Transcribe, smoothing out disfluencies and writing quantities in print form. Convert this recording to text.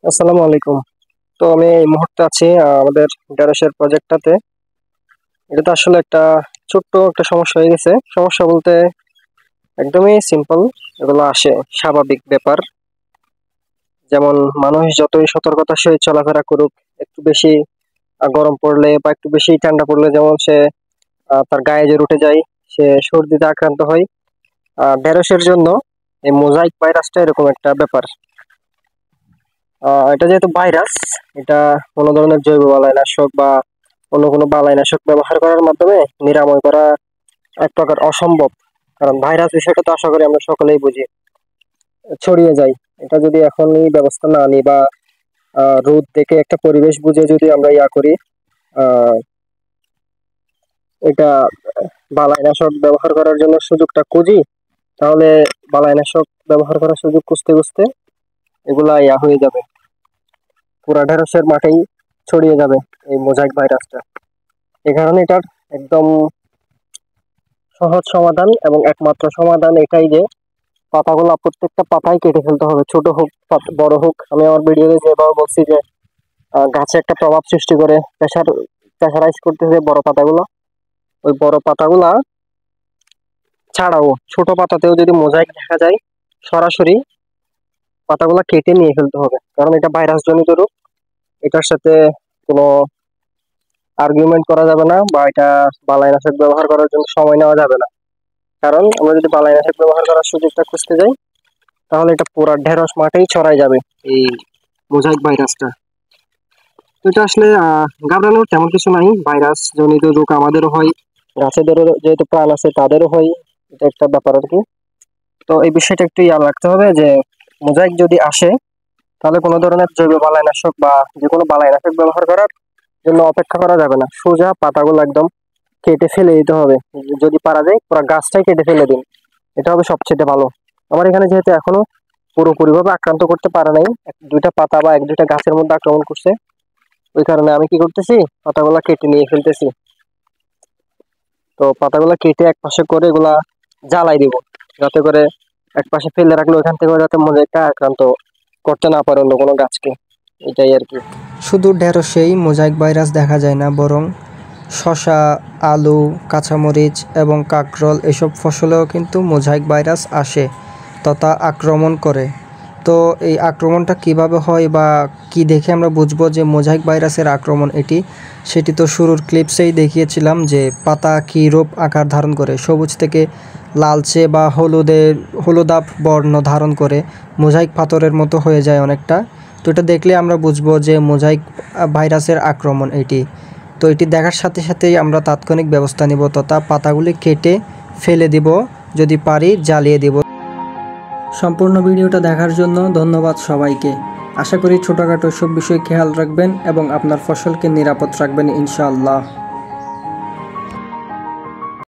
আসসালামু আলাইকুম। তো আমি এই মুহূর্তে আছি আমাদের ঢেঁড়সের প্রজেক্টটাতে। এটা আসলে একটা ছোট্ট একটা সমস্যা হয়ে গেছে। সমস্যা বলতে একদমই সিম্পল। এগুলো আসে, স্বাভাবিক ব্যাপার। যেমন মানুষ যতই সতর্কতার সহিত চলাফেরা করুক, একটু বেশি গরম পড়লে বা একটু বেশি ঠান্ডা পড়লে যেমন সে তার গায়ে জ্বর উঠে যায়, সে সর্দিতে আক্রান্ত হয়। ঢেঁড়সের জন্য এই মোজাইক ভাইরাসটা এরকম একটা ব্যাপার। এটা যেহেতু ভাইরাস, এটা কোনো ধরনের জৈব বালাইনাশক বা অন্য কোনো বালাইনাশক ব্যবহার করার মাধ্যমে নিরাময় করা এক প্রকার অসম্ভব। কারণ ভাইরাস বিষয়টা তো আশা করি আমরা সকলেই বুঝি, ছড়িয়ে যায়। এটা যদি এখনই ব্যবস্থা না নিই বা রোদ দেখে একটা পরিবেশ বুঝে যদি আমরা ইয়া করি, আহ এটা বালাইনাশক ব্যবহার করার জন্য সুযোগটা খুঁজি, তাহলে বালাইনাশক ব্যবহার করার সুযোগ খুঁজতে খুঁজতে এগুলা ইয়া হয়ে যাবে, পুরা ঢেঁড়সের মাঠেই ছড়িয়ে যাবে এই মোজাইক ভাইরাসটা। এই কারণে এটার একদম সহজ সমাধান এবং একমাত্র সমাধান এটাই যে পাতাগুলো প্রত্যেকটা পাতাই কেটে ফেলতে হবে, ছোট হোক বড় হোক। আমি আমার ভিডিওতে যেভাবে বলছি যে গাছে একটা প্রভাব সৃষ্টি করে প্রেসারাইজ করতেছে বড় পাতাগুলো, ওই বড় পাতাগুলা ছাড়াও ছোট পাতাতেও যদি মোজাইক দেখা যায়, সরাসরি পাতাগুলা কেটে নিয়ে ফেলতে হবে। কারণ এটা ভাইরাস জনিত রোগ, এটার সাথে কোনো আর্গুমেন্ট করা যাবে না বা এটা বালাইনাশক ব্যবহার করার জন্য সময় নেওয়া যাবে না। কারণ আমরা যদি বালাইনাশক ব্যবহার করার সুযোগটা খুঁজতে যাই, তাহলে এটা পুরা ঢেঁড়স মাঠেই ছড়াই যাবে এই মোজাইক ভাইরাসটা। তো এটা আসলে ঘাবড়ানোর তেমন কিছু নাই। ভাইরাস জনিত রোগ আমাদেরও হয়, গাছেদেরও যেহেতু প্রাণ আছে তাদেরও হয়, এটা একটা ব্যাপার আর কি। তো এই বিষয়টা একটু ইয়াদ রাখতে হবে যে মোজাইক যদি আসে, তাহলে কোনো ধরনের জৈব বালাইনাশক বা যে কোনো বালাইনাশক ব্যবহার করার জন্য অপেক্ষা করা যাবে না। সোজা পাতাগুলো একদম কেটে ফেলে দিতে হবে। যদি পারা যায় পুরো গাছটাই কেটে ফেলে দিন, এটা হবে সবচেয়ে ভালো। আমার এখানে যেহেতু এখনো পুরোপুরি ভাবে আক্রান্ত করতে পারে নাই, দুইটা পাতা বা এক দুইটা গাছের মধ্যে আক্রমণ করছে, ওই কারণে আমি কি করতেছি, পাতাগুলা কেটে নিয়ে ফেলতেছি। তো পাতাগুলা কেটে এক পাশে করে এগুলা জ্বালাই দিব, যাতে করে এক পাশে ফেলে রাখলে ওইখান থেকে যাতে মোজাইকটা আক্রান্ত করতে না পারে অন্য কোনো গাছকে। এটাই আর কি। শুধু ঢেঁড়সেই মোজাইক ভাইরাস দেখা যায় না, বরং শসা, আলু, কাঁচামরিচ এবং কাঁকরোল এসব ফসলেও কিন্তু মোজাইক ভাইরাস আসে তথা আক্রমণ করে। তো এই আক্রমণটা কিভাবে হয় বা কি দেখে আমরা বুঝবো যে মোজাইক ভাইরাসের আক্রমণ এটি, সেটি তো শুরুর ক্লিপসেই দেখিয়েছিলাম যে পাতা কী রূপ আকার ধারণ করে, সবুজ থেকে লালচে বা হলুদাভ বর্ণ ধারণ করে মোজাইক পাথরের মতো হয়ে যায় অনেকটা। তো এটা দেখলে আমরা বুঝবো যে মোজাইক ভাইরাসের আক্রমণ এটি। তো এটি দেখার সাথে সাথেই আমরা তাৎক্ষণিক ব্যবস্থা নিব তথা পাতাগুলি কেটে ফেলে দিব, যদি পারি জ্বালিয়ে দিব। সম্পূর্ণ ভিডিওটা দেখার জন্য ধন্যবাদ সবাইকে। আশা করি ছোটোখাটো সব বিষয়ে খেয়াল রাখবেন এবং আপনার ফসলকে নিরাপদ রাখবেন ইনশাআল্লাহ।